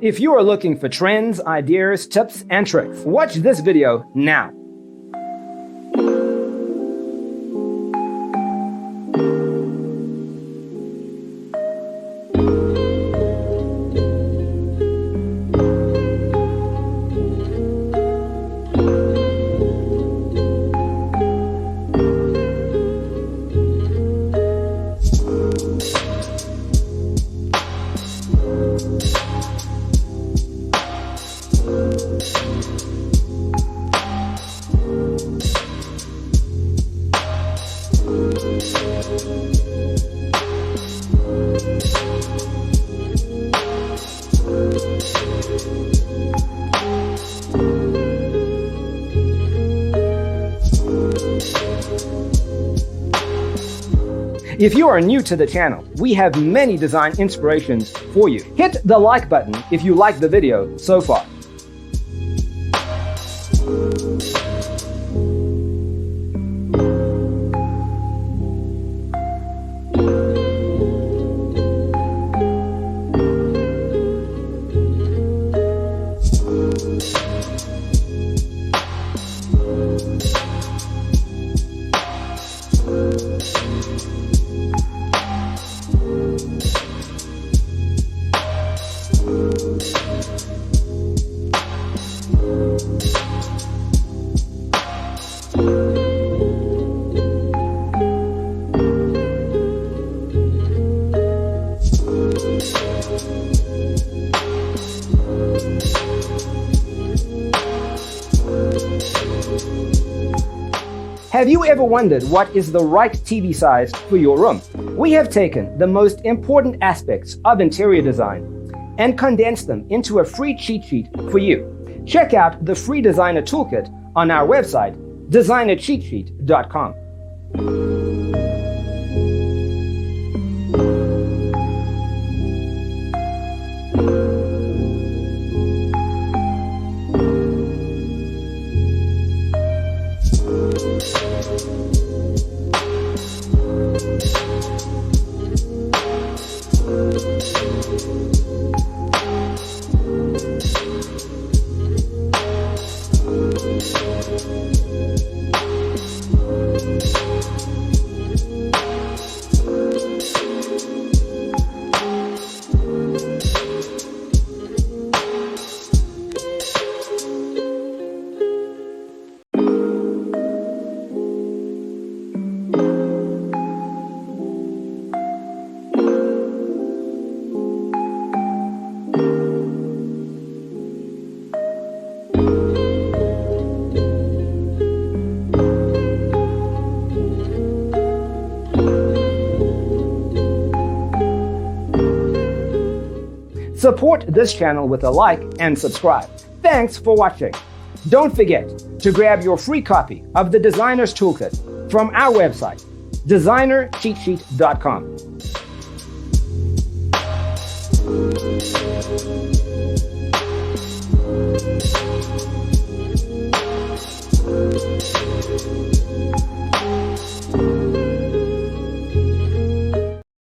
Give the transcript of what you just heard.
If you are looking for trends, ideas, tips, and tricks, watch this video now. If you are new to the channel, we have many design inspirations for you. Hit the like button if you like the video so far. Have you ever wondered what is the right TV size for your room? We have taken the most important aspects of interior design and condensed them into a free cheat sheet for you. Check out the free designer toolkit on our website, designercheatsheet.com. Support this channel with a like and subscribe. Thanks for watching. Don't forget to grab your free copy of the Designer's Toolkit from our website, designercheatsheet.com.